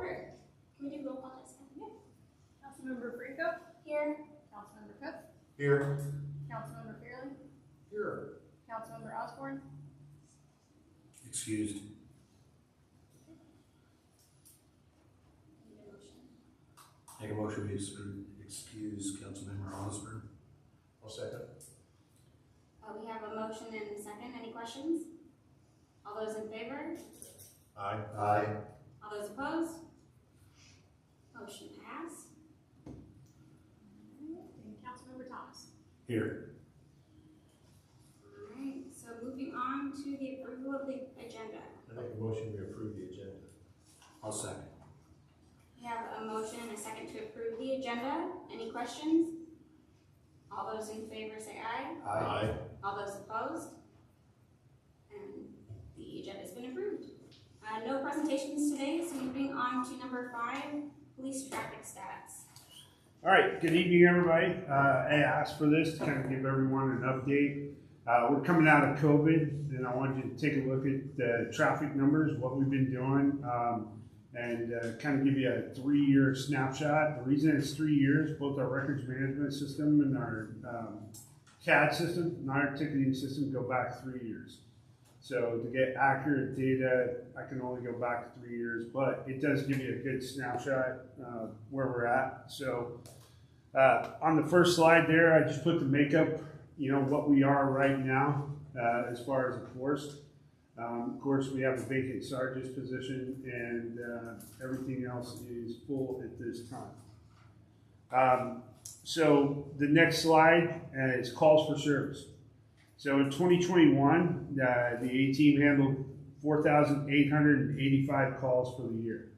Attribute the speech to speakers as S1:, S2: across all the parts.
S1: order. Can we do roll call this time?
S2: Yeah. Councilmember Franco?
S1: Here.
S2: Councilmember Cook?
S3: Here.
S2: Councilmember Fairley?
S3: Here.
S2: Councilmember Osborne?
S3: Excused.
S1: Need a motion.
S3: Make a motion to excuse Councilmember Osborne. I'll second.
S1: We have a motion and a second. Any questions? All those in favor?
S3: Aye. Aye.
S1: All those opposed? Motion passed.
S2: And Councilmember Thomas?
S3: Here.
S1: Alright, so moving on to the approval of the agenda.
S4: I make a motion to approve the agenda.
S3: I'll second.
S1: We have a motion and a second to approve the agenda. Any questions? All those in favor say aye.
S4: Aye.
S1: All those opposed? And the agenda has been approved. No presentations today, so moving on to number 5, police traffic stats.
S5: All right, good evening, everybody. I asked for this to kind of give everyone an update. We're coming out of COVID, and I wanted you to take a look at the traffic numbers, what we've been doing, and kind of give you a 3-year snapshot. The reason it's 3 years, both our records management system and our CAD system, and our ticketing system, go back 3 years. So to get accurate data, I can only go back 3 years, but it does give you a good snapshot where we're at. So on the first slide there, I just put the makeup, what we are right now as far as a force. Of course, we have a vacant sergeant's position, and everything else is full at this time. So the next slide is calls for service. So in 2021, the A team handled 4,885 calls for the year.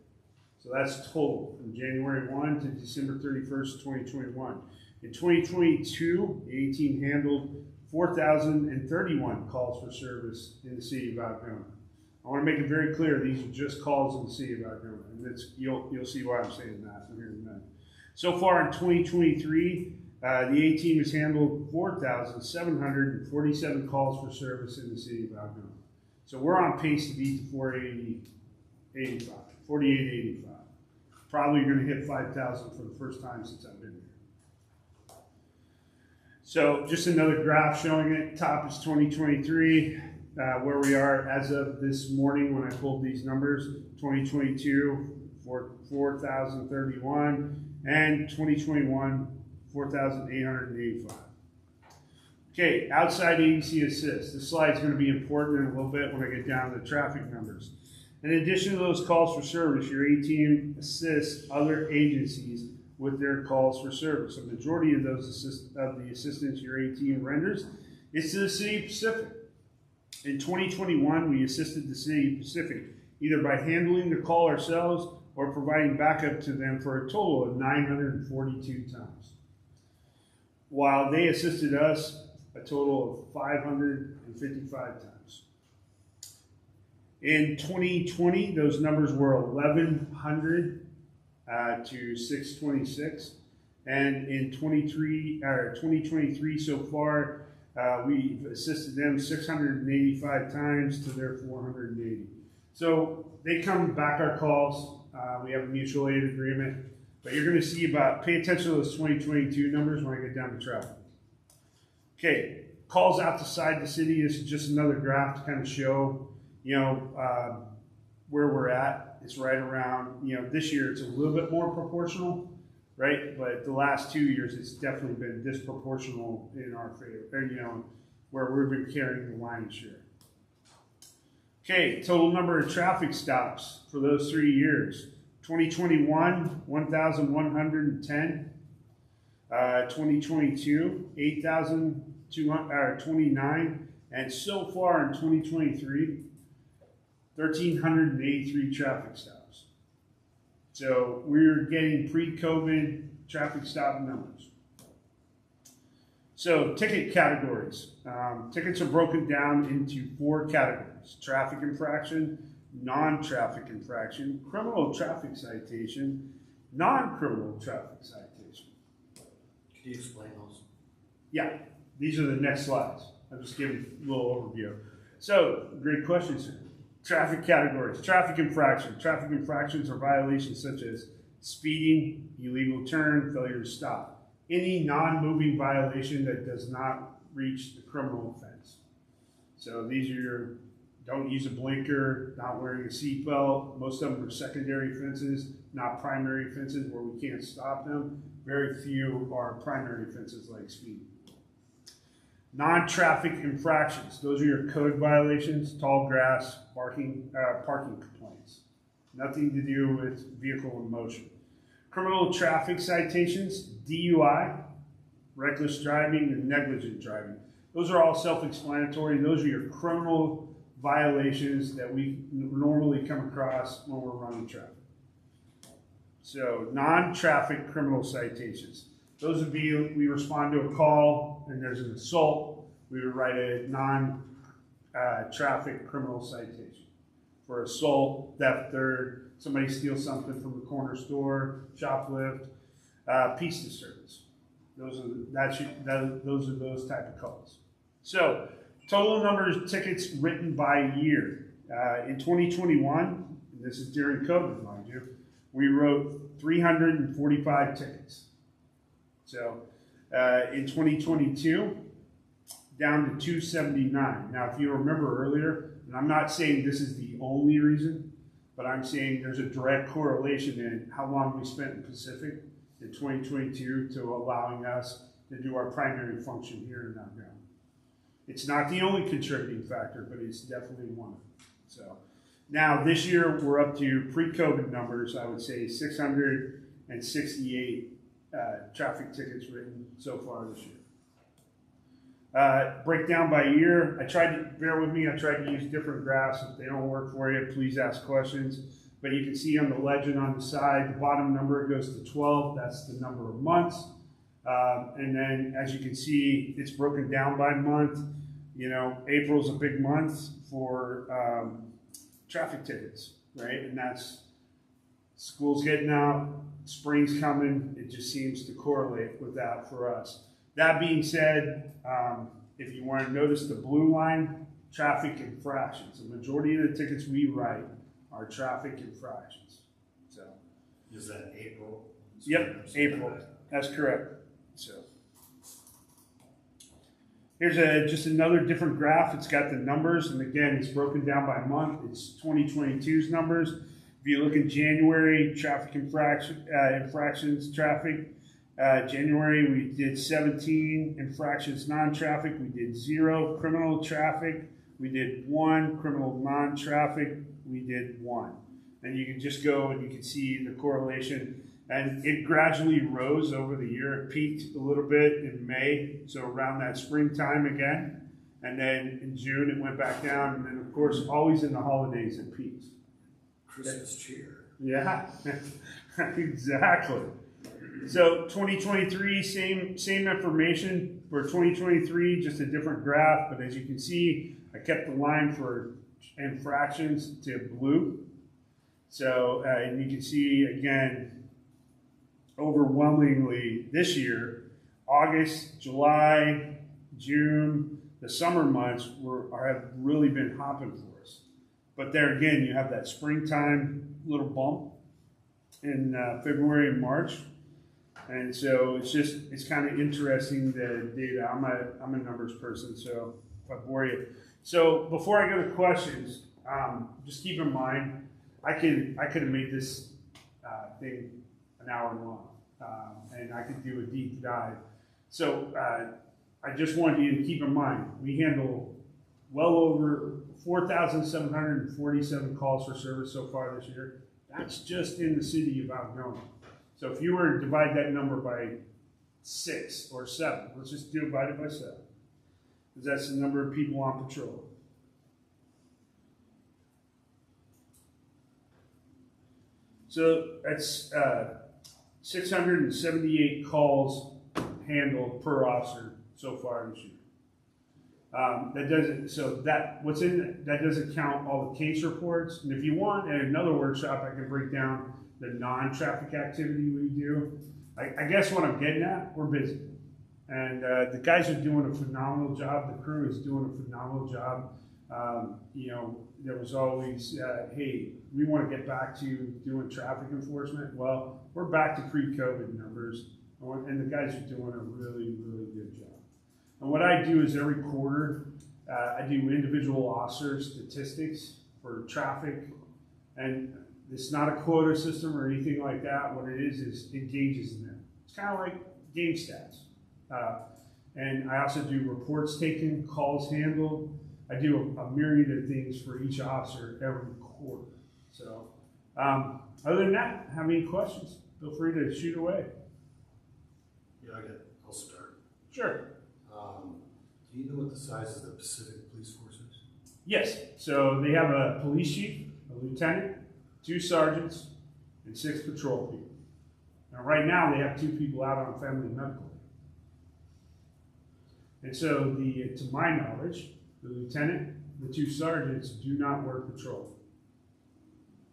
S5: So that's total from January 1 to December 31st, 2021. In 2022, the A team handled 4,031 calls for service in the city of Algona. I want to make it very clear, these are just calls in the city of Algona, and you'll see why I'm saying that here in a minute. So far in 2023, the A team has handled 4,747 calls for service in the city of Algona. So we're on pace to beat the 4,885. Probably going to hit 5,000 for the first time since I've been here. So just another graph showing it. Top is 2023, where we are as of this morning when I pulled these numbers. 2022, 4,031, and 2021, 4,885. Okay, outside agency assist. This slide is going to be important in a little bit when I get down to the traffic numbers. In addition to those calls for service, your A team assists other agencies with their calls for service. A majority of those the assistance your A team renders is to the City of Pacific. In 2021, we assisted the City of Pacific either by handling the call ourselves or providing backup to them for a total of 942 times, while they assisted us a total of 555 times. In 2020, those numbers were 1,100 to 626, and in 2023 so far, we've assisted them 685 times to their 480. So they come back our calls. We have a mutual aid agreement, but you're going to see pay attention to those 2022 numbers when I get down to traffic. Okay, calls outside the city is just another graph to kind of show, where we're at. It's right around, this year it's a little bit more proportional, right? But the last 2 years, it's definitely been disproportional in our favor, where we've been carrying the lion's share. Okay, total number of traffic stops for those 3 years. 2021, 1,110. 2022, 8,229. And so far in 2023, 1,383 traffic stops. So we're getting pre-COVID traffic stop numbers. So ticket categories. Tickets are broken down into 4 categories: traffic infraction, non-traffic infraction, criminal traffic citation, non-criminal traffic citation.
S3: Could you explain those?
S5: Yeah, these are the next slides. I'm just giving a little overview. So, great question, sir. Traffic categories. Traffic infraction. Traffic infractions are violations such as speeding, illegal turn, failure to stop. Any non-moving violation that does not reach the criminal offense. So these are your, don't use a blinker, not wearing a seatbelt. Most of them are secondary offenses, not primary offenses where we can't stop them. Very few are primary offenses like speeding. Non-traffic infractions. Those are your code violations, tall grass, parking complaints. Nothing to do with vehicle in motion. Criminal traffic citations, DUI, reckless driving, and negligent driving. Those are all self-explanatory. Those are your criminal violations that we normally come across when we're running traffic. So non-traffic criminal citations. Those would be, we respond to a call and there's an assault, we would write a non-traffic criminal citation. For assault, theft, third, somebody steals something from the corner store, shoplift, peace disturbance. Those are those type of calls. So, total number of tickets written by year. In 2021, and this is during COVID, mind you, we wrote 345 tickets. So, in 2022, down to 279. Now, if you remember earlier, and I'm not saying this is the only reason, but I'm saying there's a direct correlation in how long we spent in Pacific in 2022 to allowing us to do our primary function here in Algona. It's not the only contributing factor, but it's definitely one. So now this year we're up to pre-COVID numbers. I would say 668 traffic tickets written so far this year. Breakdown by year. Bear with me, I tried to use different graphs. If they don't work for you, please ask questions. But you can see on the legend on the side, the bottom number goes to 12. That's the number of months. And then as you can see, it's broken down by month. You know, April's a big month for traffic tickets, right? And that's school's getting out, spring's coming. It just seems to correlate with that for us. That being said, if you want to notice the blue line, traffic infractions. The majority of the tickets we write are traffic infractions. So,
S3: Is that April?
S5: yep, April. That's correct. So, here's just another different graph. It's got the numbers, and again, it's broken down by month. It's 2022's numbers. If you look in January, traffic infractions, traffic. January, we did 17 infractions non-traffic. We did 0 criminal traffic. We did 1 criminal non-traffic. We did 1. And you can just go and you can see the correlation. And it gradually rose over the year. It peaked a little bit in May, so around that springtime again. And then in June, it went back down. And then, of course, always in the holidays, it peaks.
S3: Christmas cheer.
S5: Yeah, exactly. So 2023, same information for 2023, just a different graph. But as you can see, I kept the line for infractions to blue. So and you can see again, overwhelmingly this year, August, July, June, the summer months have really been hopping for us. But there again, you have that springtime little bump in February and March. And so it's kind of interesting, the data. I'm a numbers person, so if I bore you. So before I go to questions, just keep in mind, I could have made this thing an hour long, and I could do a deep dive. So I just want you to keep in mind, we handle well over 4,747 calls for service so far this year. That's just in the city of Algona. So if you were to divide that number by 6 or 7, let's just divide it by 7, because that's the number of people on patrol. So that's 678 calls handled per officer so far this year. That doesn't count all the case reports. And if you want, in another workshop, I can break down the non-traffic activity we do. I guess what I'm getting at, we're busy. And the guys are doing a phenomenal job. The crew is doing a phenomenal job. You know, there was always, hey, we want to get back to doing traffic enforcement. Well, we're back to pre-COVID numbers, and the guys are doing a really, really good job. And what I do is every quarter, I do individual officer statistics for traffic, and it's not a quota system or anything like that. What it is it gauges them. It's kind of like game stats. And I also do reports taken, calls handled. I do a myriad of things for each officer every quarter. So, other than that, have any questions? Feel free to shoot away.
S3: Yeah, I'll start.
S5: Sure.
S3: Do you know what the size of the Pacific Police Force is?
S5: Yes. So they have a police chief, a lieutenant, 2 sergeants, and 6 patrol people. Now, right now, they have 2 people out on family medical leave. And so, to my knowledge, the lieutenant, the 2 sergeants do not work patrol.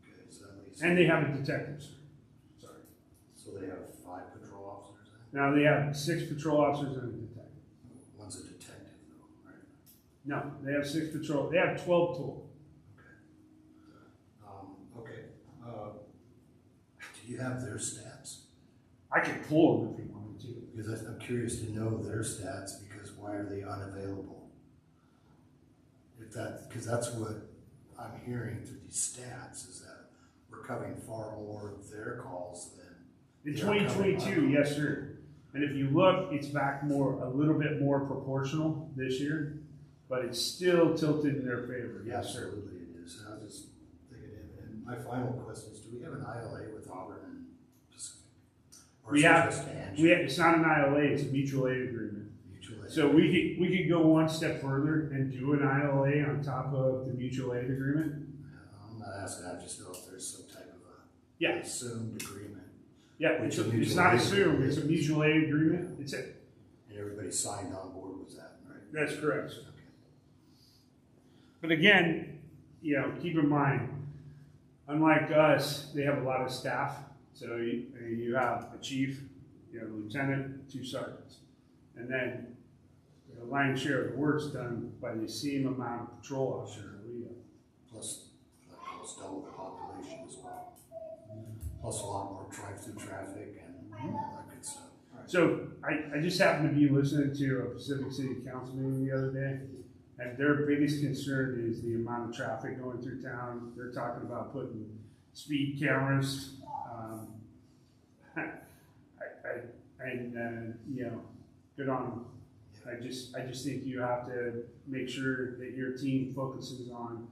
S3: Okay, so that means.
S5: And they have a detective, sir. Sorry.
S3: So they have 5 patrol officers then?
S5: Now, they have 6 patrol officers and a detective.
S3: One's a detective though, right?
S5: No, they have 6 patrol. They have 12 total.
S3: Okay. Do you have their stats?
S5: I could pull them if you wanted to.
S3: Because I'm curious to know their stats, because why are they unavailable? Because that's what I'm hearing through these stats, is that we're covering far more of their calls than.
S5: In 2022, yes, sir. And if you look, it's back a little bit more proportional this year, but it's still tilted in their favor. Yes, sir.
S3: Absolutely it is. I was just thinking, and my final question is, do we have an ILA with Auburn and Pacific? Or
S5: We
S3: is it
S5: have-
S3: just a handshake?
S5: It's not an ILA, it's a mutual aid agreement.
S3: Mutual aid?
S5: So we could go one step further and do an ILA on top of the mutual aid agreement.
S3: I'm not asking, I just know if there's some type of a
S5: Yeah.
S3: assumed agreement,
S5: Yeah,
S3: Which
S5: it's
S3: a mutual
S5: not
S3: aid
S5: assumed,
S3: agreement
S5: it's a
S3: is.
S5: mutual aid agreement. It's it.
S3: and everybody signed on board with that, right?
S5: That's correct, sir.
S3: Okay.
S5: But again, you know, keep in mind, unlike us, they have a lot of staff. So you have a chief, you have a lieutenant, 2 sergeants. And then the lion's share of the work's done by the same amount of patrol officers that we have.
S3: Plus, like, almost double the population as well. Plus a lot more drive-through traffic and all that good stuff. All right.
S5: So I just happened to be listening to a Pacific City Council meeting the other day, and their biggest concern is the amount of traffic going through town. They're talking about putting speed cameras. You know, good on them. I just think you have to make sure that your team focuses on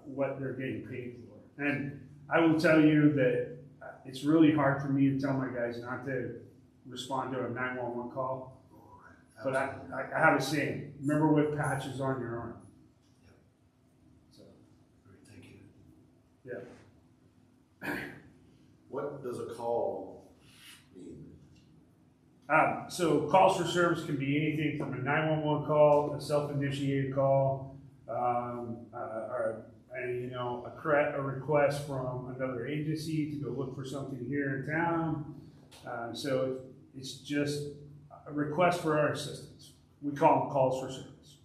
S5: what they're getting paid for. And I will tell you that it's really hard for me to tell my guys not to respond to a 911 call. But
S3: Absolutely.
S5: I have a saying, remember what patches on your arm. So,
S3: Great, thank you.
S5: yeah.
S6: What does a call mean?
S5: So calls for service can be anything from a 911 call, a self-initiated call, or a request from another agency to go look for something here in town. So it's just a request for our assistance. We call them calls for service.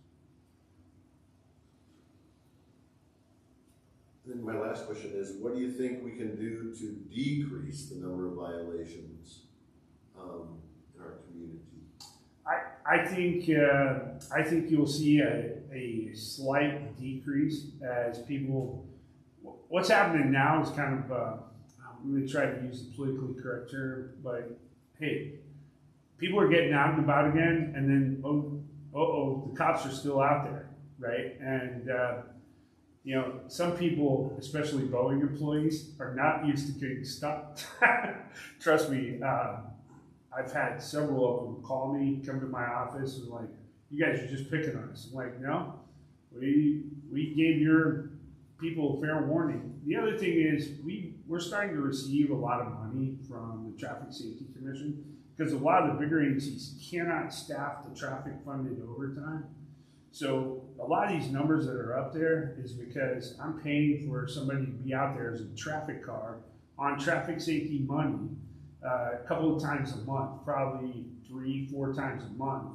S6: Then my last question is, what do you think we can do to decrease the number of violations in our community?
S5: I think you'll see a slight decrease as people. What's happening now is kind of I'm going to try to use the politically correct term, but hey, people are getting out and about again, and then the cops are still out there, right? And you know, some people, especially Boeing employees, are not used to getting stopped. Trust me. I've had several of them call me, come to my office, and like, you guys are just picking on us. I'm like, no, we gave your people fair warning. The other thing is we're starting to receive a lot of money from the Traffic Safety Commission because a lot of the bigger agencies cannot staff the traffic funded overtime. So a lot of these numbers that are up there is because I'm paying for somebody to be out there as a traffic car on traffic safety money a couple of times a month, probably 3-4 times a month.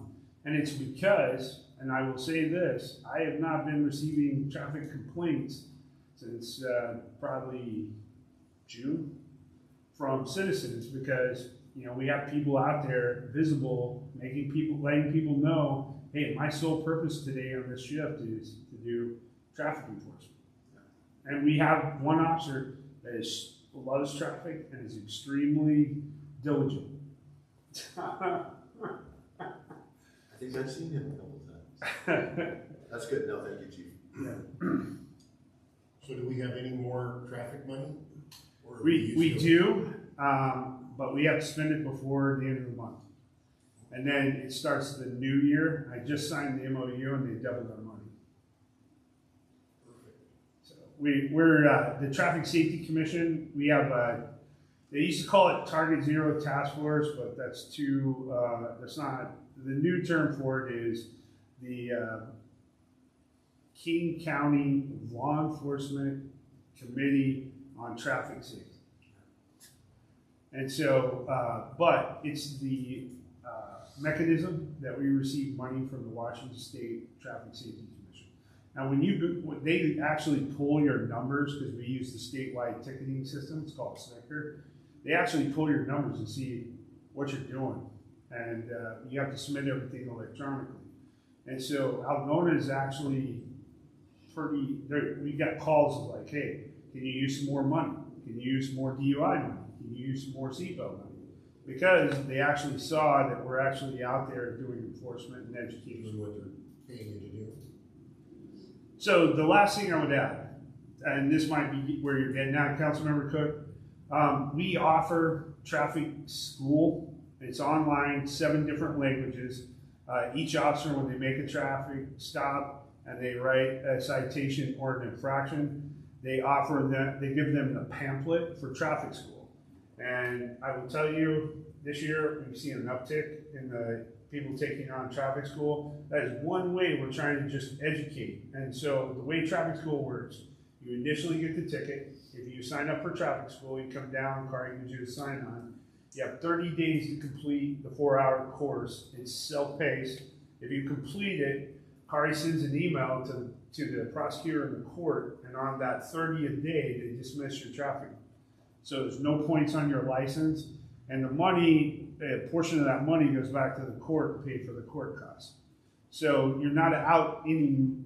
S5: And it's because, and I will say this, I have not been receiving traffic complaints since probably June from citizens, because we have people out there visible, letting people know, hey, my sole purpose today on this shift is to do traffic enforcement. And we have one officer that loves traffic and is extremely diligent.
S6: I think I've seen him a couple times. That's good. No, thank you, Chief.
S7: So do we have any more traffic money? Or
S5: We do, but we have to spend it before the end of the month. And then it starts the new year. I just signed the MOU and they doubled our money.
S7: Perfect.
S5: So we're the Traffic Safety Commission. We have they used to call it Target Zero Task Force, but that's too, that's not, the new term for it is the King County Law Enforcement Committee on Traffic Safety. And so, but it's the mechanism that we receive money from the Washington State Traffic Safety Commission. Now, when they actually pull your numbers, because we use the statewide ticketing system, it's called SNCR, they actually pull your numbers and see what you're doing. And you have to submit everything electronically. And so Algona is actually we got calls of like, hey, can you use some more money? Can you use some more DUI money? Can you use some more seatbelt money? Because they actually saw that we're actually out there doing enforcement and education.
S7: This is what they're paying you to do.
S5: So the last thing I would add, and this might be where you're getting at, Councilmember Cook, we offer traffic school. It's online, 7 different languages. Each officer, when they make a traffic stop and they write a citation or an infraction, they give them the pamphlet for traffic school. And I will tell you, this year we've seen an uptick in the people taking on traffic school. That is one way we're trying to just educate. And so the way traffic school works, you initially get the ticket. If you sign up for traffic school, you come down, car gives you a sign on. You have 30 days to complete the 4-hour course. It's self-paced. If you complete it, Kari sends an email to the prosecutor in the court, and on that 30th day, they dismiss your traffic. So there's no points on your license, and the money, a portion of that money goes back to the court to pay for the court costs. So you're not out any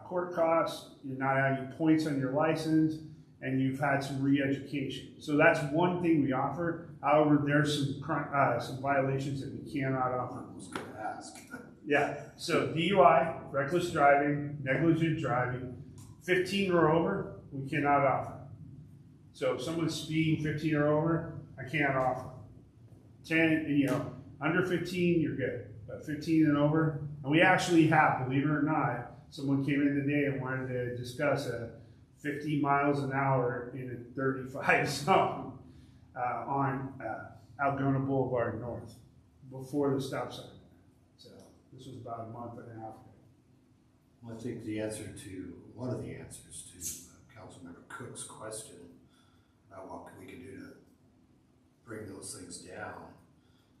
S5: court costs, you're not out any points on your license, and you've had some re-education. So that's one thing we offer. However, there's some violations that we cannot offer.
S3: I was going to ask.
S5: Yeah, so DUI, reckless driving, negligent driving, 15 or over, we cannot offer. So if someone's speeding 15 or over, I can't offer. 10, under 15, you're good. But 15 and over, and we actually have, believe it or not, someone came in today and wanted to discuss a 50 miles an hour in a 35 zone on Algona Boulevard North before the stop sign. So this was about a month and a half ago.
S3: Well, I think one of the answers to Councilmember Cook's question about what we can do to bring those things down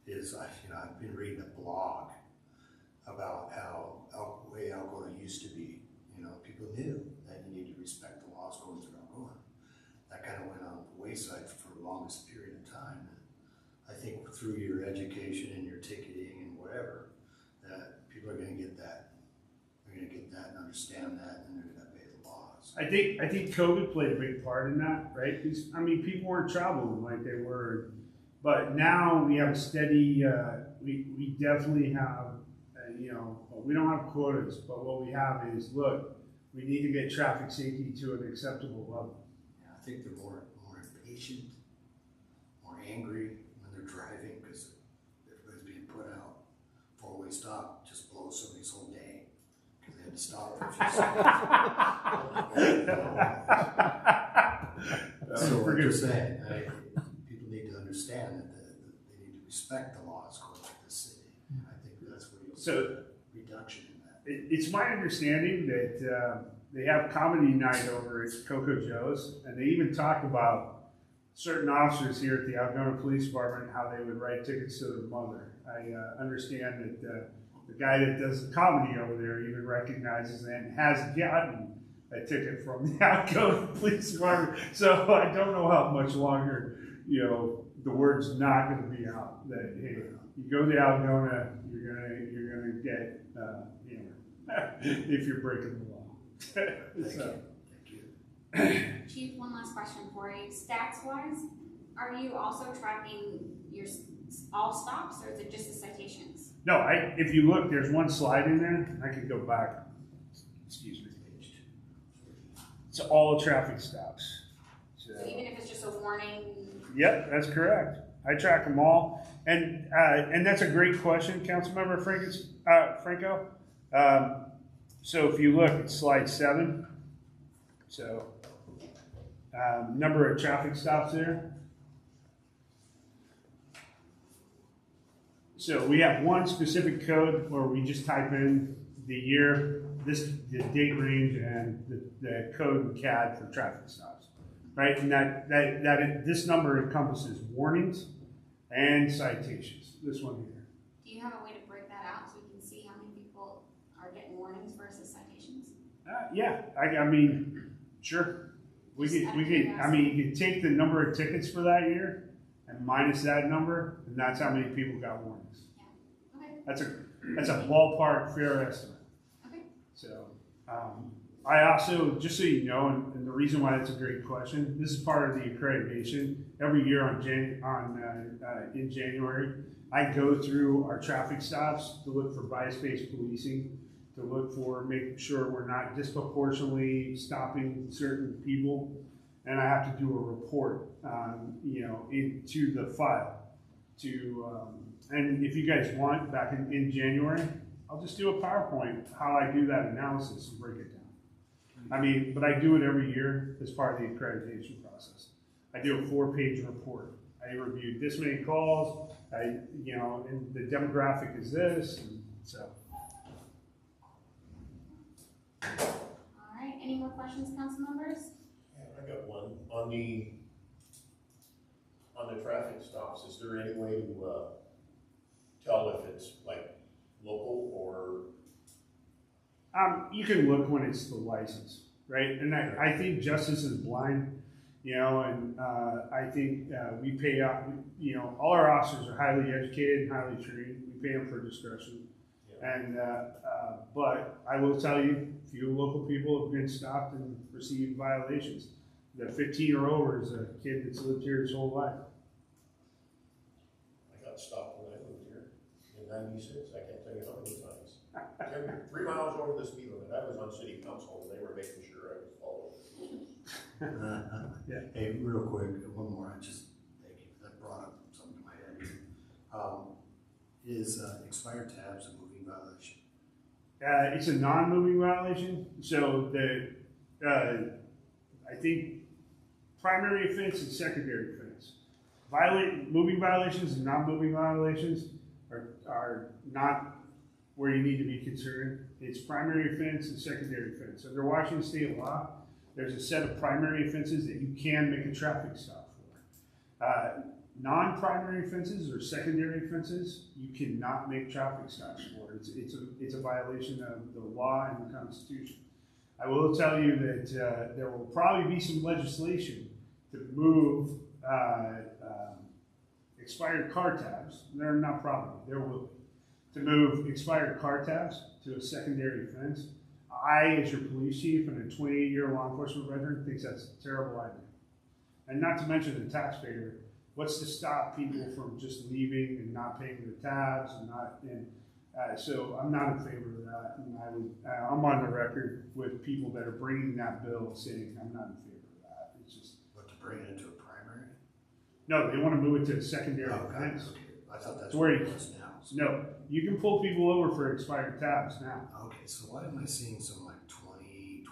S3: is, I've been reading a blog about how the way Algona used to be. People knew that you need to respect the laws going through Algona. That kind of went on the wayside for the longest period of time. And I think through your education and your ticketing and whatever, that people are going to get that. They're going to get that and understand that, and they're going to obey the laws.
S5: I think COVID played a big part in that, right? Because people weren't traveling like they were, but now we have a steady. We definitely have, we don't have quotas, but what we have is, look, we need to get traffic safety to an acceptable level.
S3: Yeah, I think they're more impatient, more angry when they're driving because everybody's being put out. 4-way stop just blows somebody's whole day because they had to stop for a few seconds. So I'm just saying, people need to understand that they need to respect the laws going through this city. And I think that's where you'll see a reduction in that.
S5: It's my understanding that they have comedy night over at Coco Joe's, and they even talk about certain officers here at the Algona Police Department, how they would write tickets to their mother. I understand that the guy that does the comedy over there even recognizes it and has gotten a ticket from the Algona Police Department. So I don't know how much longer, the word's not going to be out that, hey, you go to Algona, you're gonna get hammered if you're breaking the law.
S3: Thank you.
S1: Chief, one last question for you. Stats wise, are you also tracking your all stops, or is it just the citations?
S5: No, if you look, there's one slide in there. I could go back. Excuse me. It's all traffic stops.
S1: So even if it's just a warning?
S5: Yep, that's correct. I track them all, and that's a great question, Councilmember Franco. So if you look at slide 7, so number of traffic stops there. So we have one specific code where we just type in the year, the date range, and the code and CAD for traffic stops, right? And this number encompasses warnings and citations. This one here.
S1: Do you have a way to break that out so we can see how many people are getting warnings versus citations?
S5: Yeah, I mean, sure. We could. I mean, you could take the number of tickets for that year and minus that number, and that's how many people got warnings.
S1: Yeah. Okay.
S5: That's a ballpark fair estimate.
S1: Okay.
S5: So, I also, just so you know, and the reason why that's a great question, this is part of the accreditation. Every year in January, I go through our traffic stops to look for bias-based policing, to look for making sure we're not disproportionately stopping certain people, and I have to do a report, into the file. And if you guys want, back in January, I'll just do a PowerPoint how I do that analysis and break it down. I mean, but I do it every year as part of the accreditation process. I do a 4-page report. I reviewed this many calls, and the demographic is this, and so.
S1: All right, any more questions, council members?
S7: Yeah, I got one. On the traffic stops, is there any way to tell if it's like local or?
S5: You can look when it's the license, right? And I think justice is blind, and I think we pay out, all our officers are highly educated and highly trained. We pay them for discretion.
S7: Yeah.
S5: And, but I will tell you, few local people have been stopped and received violations. The 15 or over is a kid that's lived here his whole life.
S7: I got stopped when I moved here in '96. I can't tell you how many times. 3 miles over the speed limit. I was on city council and they were making sure I was following.
S5: Yeah.
S3: Hey, real quick, one more. Thank you. That brought up something in my head. Is expired tabs a moving violation?
S5: It's a non-moving violation. So I think primary offense and secondary offense. Moving violations and non-moving violations are not where you need to be concerned. It's primary offense and secondary offense. Under Washington state law, there's a set of primary offenses that you can make a traffic stop for. Non-primary offenses or secondary offenses, you cannot make traffic stops for. It's a violation of the law and the Constitution. I will tell you that there will probably be some legislation to move expired car tabs. They're not probably, there will be. To move expired car tabs to a secondary offense. I, as your police chief and a 28-year law enforcement veteran, thinks that's a terrible idea. And not to mention the taxpayer. What's to stop people from just leaving and not paying their tabs so I'm not in favor of that. And I'm on the record with people that are bringing that bill saying I'm not in favor of that. It's just.
S3: But to bring it into a primary?
S5: No, they want to move it to a secondary offense.
S3: Okay. I thought that's
S5: where
S3: what it was now.
S5: No, you can pull people over for expired tabs now.
S3: Okay, so why am I seeing some like 20,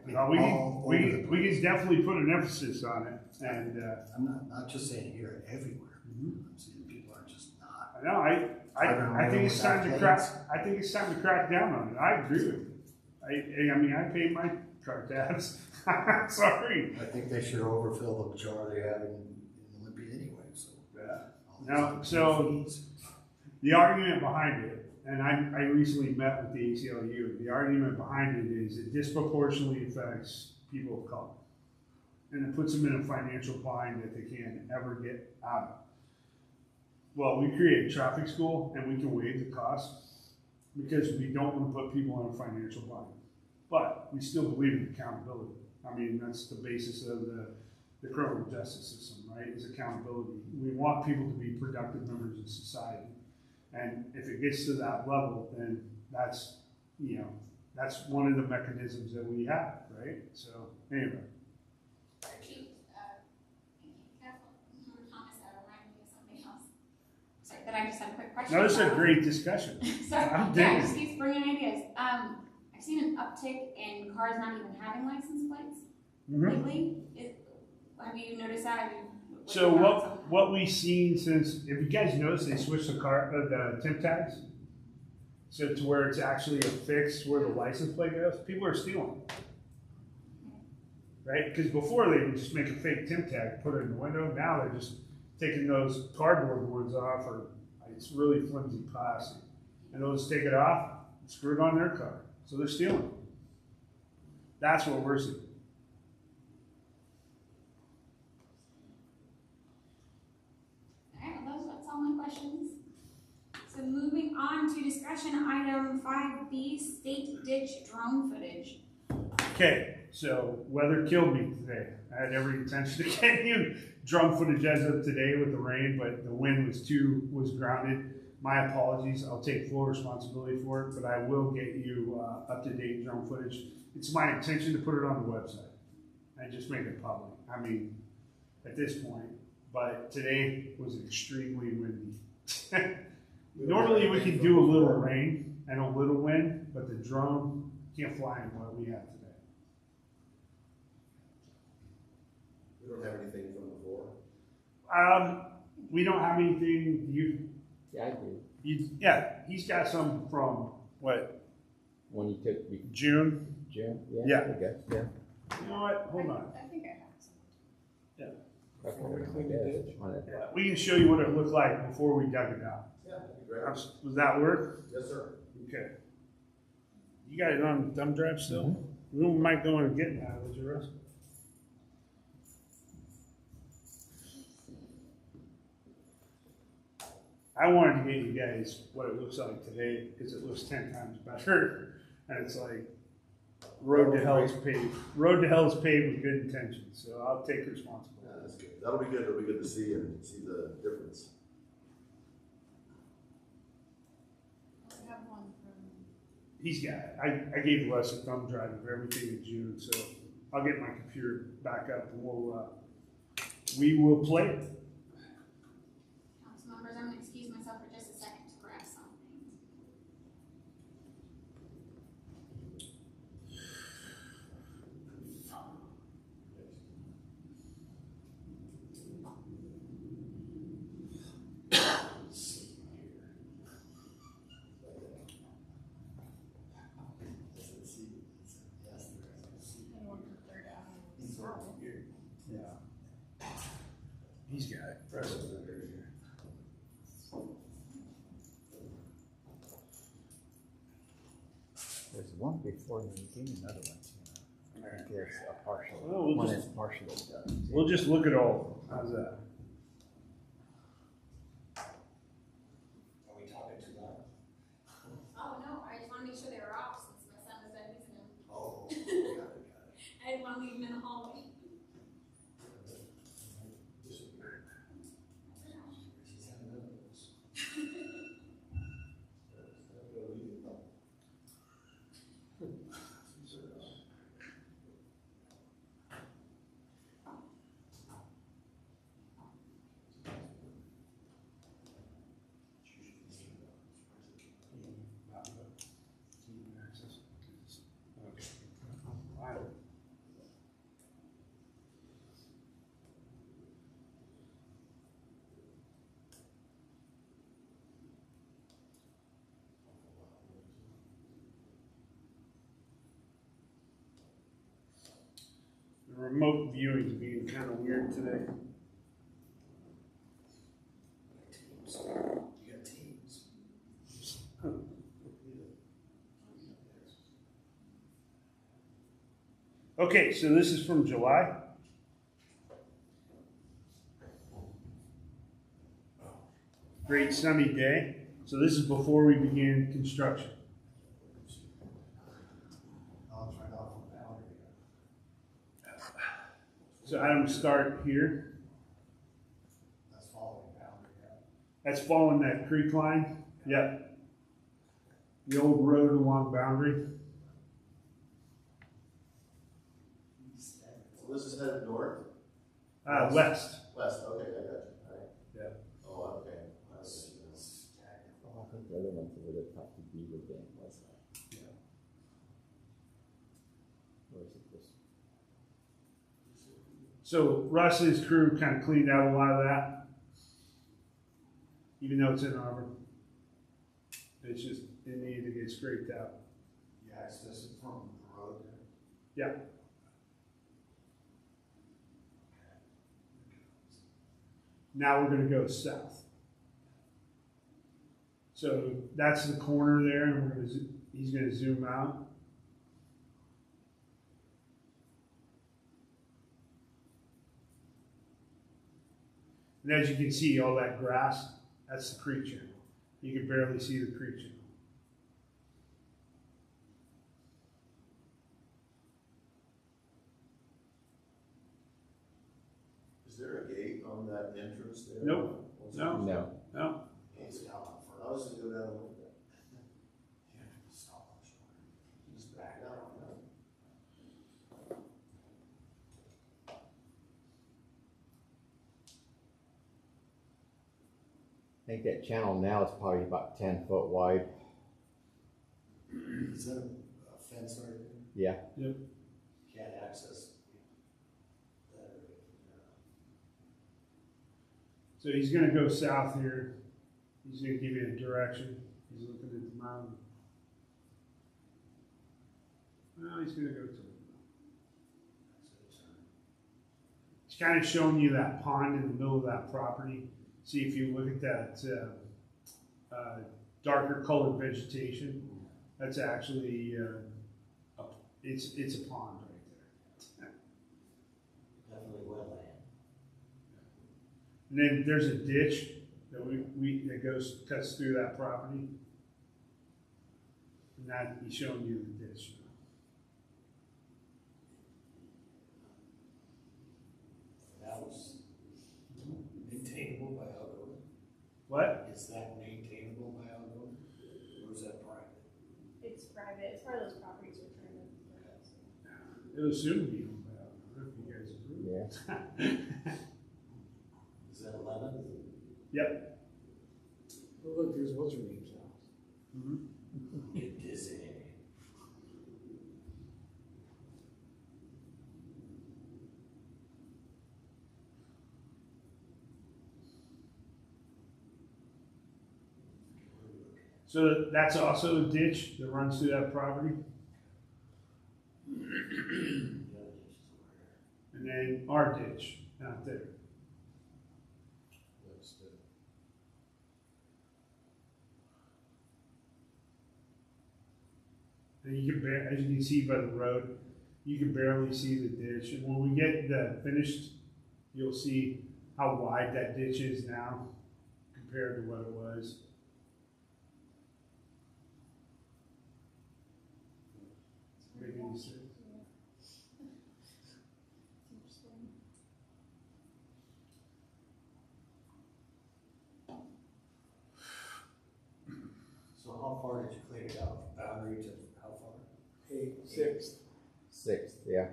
S3: 21?
S5: We can definitely put an emphasis on it, and
S3: I'm not just saying here, everywhere.
S5: Mhm.
S3: I'm saying people are just not.
S5: I know. I think it's time to crack. I think it's time to crack down on it. I agree with you. I mean, I pay my car tabs. Sorry.
S3: I think they should overfill the jar they have in Olympia anyway. So
S5: Yeah. No, so The argument behind it, and I recently met with the ACLU, the argument behind it is it disproportionately affects people of color. And it puts them in a financial bind that they can't ever get out of. Well, we create a traffic school and we can waive the cost because we don't want to put people in a financial bind. But we still believe in accountability. I mean, that's the basis of the criminal justice system, right, is accountability. We want people to be productive members of society. And if it gets to that level, then that's, you know, that's one of the mechanisms that we have, right? So, anyway.
S1: Chief, Councilmember Thomas, that reminded me of something else. Sorry, that I just had a quick question.
S5: No, this is a
S1: about.
S5: great discussion.
S1: Sorry,
S5: I'm
S1: yeah,
S5: digging
S1: it just keeps bringing ideas. I've seen an uptick in cars not even having license plates lately. Have you noticed that? What's
S5: So
S1: your thoughts on that?
S5: what we've seen since, if you guys notice, they switched the temp tags, so to where it's actually affixed where the license plate goes. People are stealing, right? Because before they would just make a fake temp tag, put it in the window. Now they're just taking those cardboard ones off, or it's really flimsy plastic, and they'll just take it off, screw it on their car. So they're stealing. That's what we're seeing.
S1: Alright, well, that's all my questions. So moving on to discussion item 5B, state ditch drone footage.
S5: Okay, so weather killed me today. I had every intention of getting you drone footage as of today with the rain, but the wind was grounded. My apologies. I'll take full responsibility for it, but I will get you up-to-date drone footage. It's my intention to put it on the website and just make it public. I mean, at this point, but today was extremely windy. Normally we can do a little rain and a little wind, but the drone can't fly in what we have today.
S6: We don't have anything from before.
S5: We don't have anything.
S8: Yeah, I do.
S5: Yeah, he's got some from what,
S8: When you took the
S5: June?
S8: June?
S5: Yeah.
S8: I guess, yeah.
S5: You know what? Hold on.
S2: I think I have some.
S8: Okay, I guess, on it.
S5: Yeah, we can show you what it looked like before we dug it out.
S6: Yeah, that'd be great.
S5: Does that work?
S6: Yes, sir.
S5: Okay. You got it on thumb drive still? We might go and get that, would you, Russ? I wanted to get you guys what it looks like today because it looks 10 times better. And it's like road to hell is paved. Road to hell is paved with good intentions. So I'll take responsibility.
S6: Yeah, that's good. That'll be good. It'll be good to see and see the difference.
S2: I have one from,
S5: He's got it. I gave Russ a thumb drive of everything in June, so I'll get my computer back up and we will play it.
S1: Council members, I'm gonna excuse myself for just a second to grab something.
S2: anyone from Third Avenue.
S5: Yeah. He's got it. Press it over here.
S8: There's one before me, give me another one. I think there's a partial,
S5: Well, we'll
S8: one
S5: just-
S8: that's partially done.
S5: We'll just look at all of them. How's that?
S6: Are we talking too loud?
S1: Oh, no, I just wanna make sure they were off since my son was done using them.
S6: Oh, got it, got it.
S1: I didn't wanna leave them in the hallway.
S6: She's having none of those.
S5: Okay. Wow. The remote viewing is being kind of weird today.
S6: Teams. You got teams.
S5: Okay, so this is from July. Great sunny day. So this is before we began construction.
S3: I'll try off the boundary.
S5: So Adam, start here.
S3: That's following boundary.
S5: That's following that creek line. Yep. The old road along boundary.
S6: So this is headed north?
S5: West.
S6: West, okay, I got you, alright.
S5: Yeah.
S6: Oh, okay.
S8: I think the other one's over the top of Beaver Dam, wasn't it?
S5: Yeah.
S8: Or is it this?
S5: So Russ's crew kind of cleaned out a lot of that, even though it's in Auburn. It's just, it needed to get scraped out.
S3: Yeah, it's just from the road there.
S5: Yeah. Now we're gonna go south. So that's the corner there, and we're gonna, he's gonna zoom out. And as you can see, all that grass, that's the creek channel. You can barely see the creek channel.
S6: Is there a gate on that entrance there?
S5: Nope.
S6: What's
S5: No.
S6: it?
S5: No. No.
S3: It's down on first.
S6: I was gonna go down a little bit.
S3: You have to stop on shore.
S6: Just back up, no?
S8: I think that channel now is probably about 10 foot wide.
S3: Is that a fence right there?
S8: Yeah.
S3: Can't access that area.
S5: So he's gonna go south here. He's gonna give you a direction. He's looking at the mountain. Well, he's gonna go to it. He's kind of showing you that pond in the middle of that property. See if you look at that darker colored vegetation. That's actually it's a pond right there.
S3: Definitely wetland.
S5: And then there's a ditch that that cuts through that property. And that he's showing you the ditch.
S3: That was maintainable by Algona.
S5: What?
S3: Is that maintainable by Algona? Or is that private?
S2: It's private, it's part of those properties we're trying to.
S5: It'll soon be owned by Algona if you guys approve.
S8: Yeah.
S3: Is that 11?
S5: Yep.
S9: Oh, look, there's what's her name's house.
S5: Mm-hmm.
S3: It is a.
S5: So that's also a ditch that runs through that property. And then our ditch out there. And you can as you can see by the road, you can barely see the ditch. And when we get finished, you'll see how wide that ditch is now compared to what it was. Maybe you see.
S3: So how far did you clean it out? Boundary to how far?
S9: 6th.
S8: 6th, yeah.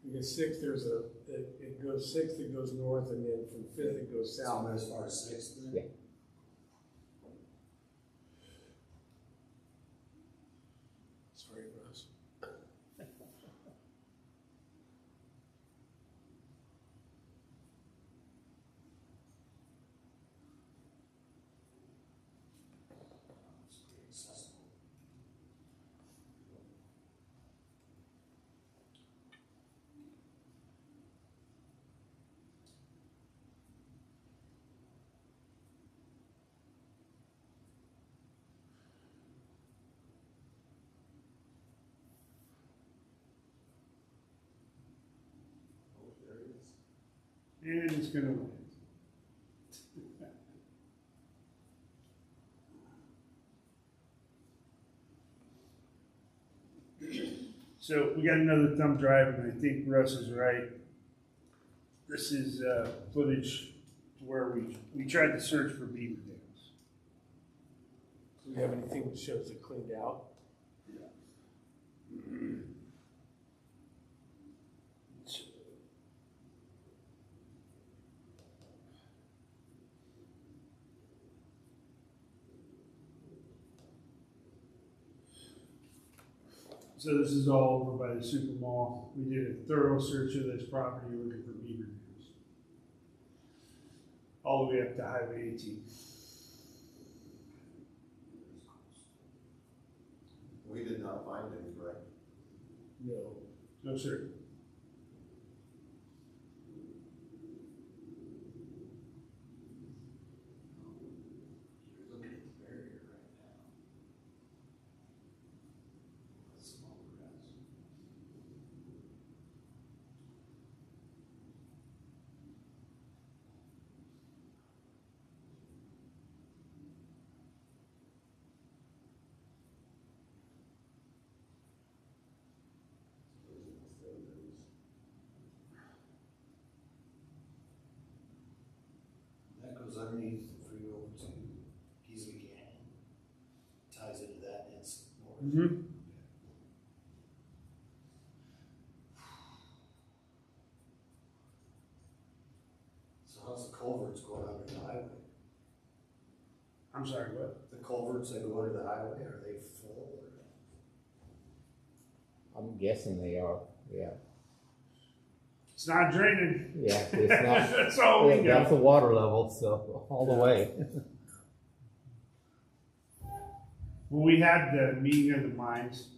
S9: You get 6th, it goes 6th, it goes north, and then from 5th, it goes south.
S3: So as far as 6th then?
S8: Yeah.
S9: Sorry, Russ.
S3: It's pretty accessible.
S5: And it's gonna land. So we got another thumb drive, and I think Russ is right. This is footage where we tried to search for beaver dams.
S9: Do we have anything that shows it cleaned out?
S5: So this is all over by the super mall. We did a thorough search of this property looking for beaver dams. All the way up to Highway 18.
S6: We did not find any, correct?
S9: No.
S5: No, sir.
S3: You're looking at the barrier right now. That's small grass. That goes underneath the freeway over to Peasley Canyon. Ties into that and it's north.
S5: Mm-hmm.
S3: So how's the culverts going under the highway?
S5: I'm sorry, what?
S3: The culverts that go under the highway, are they full or?
S8: I'm guessing they are, yeah.
S5: It's not draining.
S8: Yeah, it's not,
S5: That's all we
S8: that's
S5: got.
S8: the water level, so all the way.
S5: When we had the meeting of the minds,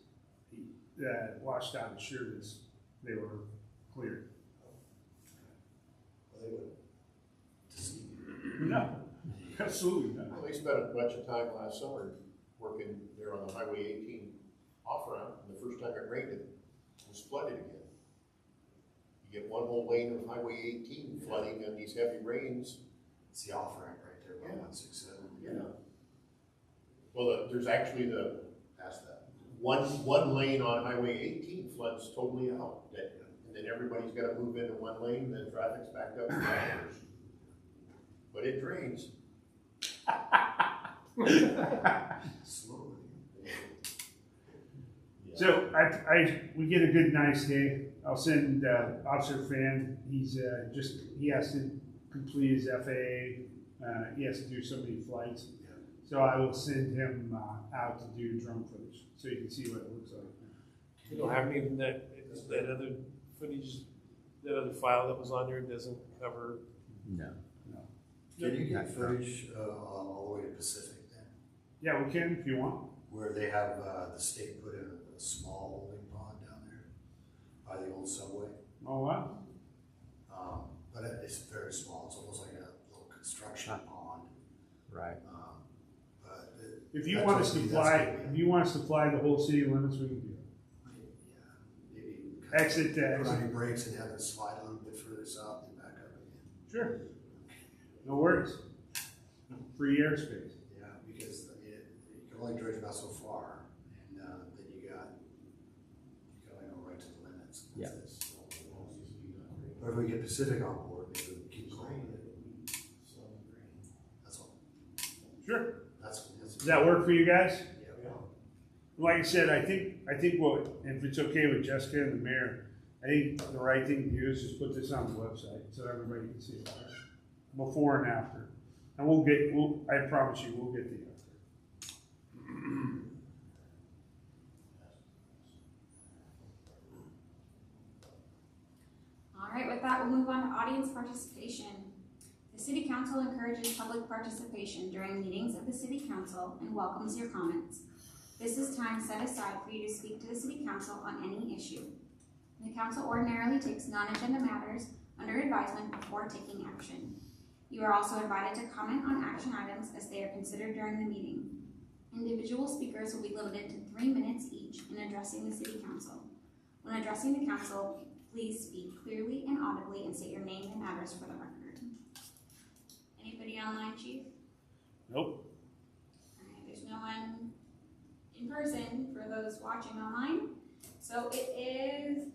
S5: washed out assured us they were clear.
S3: Well, they would deceive you.
S5: No, absolutely not.
S7: Well, they spent a bunch of time last summer working there on the Highway 18 off ramp, and the first time it rained, it was flooded again. You get one whole lane of Highway 18 flooding on these heavy rains.
S3: It's the off ramp right there,
S7: Yeah.
S3: 167.
S7: Yeah. Well, there's actually
S3: Past that.
S7: one lane on Highway 18 floods totally out, and then everybody's gotta move into one lane, and then traffic's backed up for hours. But it drains.
S3: Slowly.
S5: So we get a good, nice day. I'll send Officer Fan. He has to complete his FAA. He has to do so many flights.
S3: Yeah.
S5: So I will send him out to do drone footage so you can see what it looks like.
S9: You don't have anything that other footage, that other file that was on there doesn't cover?
S8: No.
S3: Can you get footage all the way to Pacific then?
S5: Yeah, we can if you want.
S3: Where they have the state put in a small holding pond down there by the old subway.
S5: Oh, wow.
S3: But it's very small. It's almost like a little construction pond.
S8: Right.
S3: But
S5: If you want us to fly the whole city limits, we can do it.
S3: Yeah, maybe
S5: Exit to
S3: put on
S5: exit.
S3: your brakes and have it slide a little bit further south and back up again.
S5: Sure. No worries. Free airspace.
S3: Yeah, because I mean, you can only dredge about so far, and then you can only go right to the limits.
S8: Yeah.
S3: But if we get Pacific on board, maybe we keep growing it. That's all.
S5: Sure.
S3: That's
S5: Does that work for you guys?
S3: Yeah.
S5: Like I said, I think what, if it's okay with Jessica and the mayor, I think the right thing to do is just put this on the website so everybody can see it. Before and after. And I promise you, we'll get the after.
S1: All right, with that, we'll move on to audience participation. The City Council encourages public participation during meetings of the City Council and welcomes your comments. This is time set aside for you to speak to the City Council on any issue. The Council ordinarily takes non-agenda matters under advisement before taking action. You are also invited to comment on action items as they are considered during the meeting. Individual speakers will be limited to 3 minutes each in addressing the City Council. When addressing the Council, Please speak clearly and audibly and state your name and address for the record. Anybody online, Chief?
S5: Nope.
S1: Alright, there's no one in person for those watching online. So it is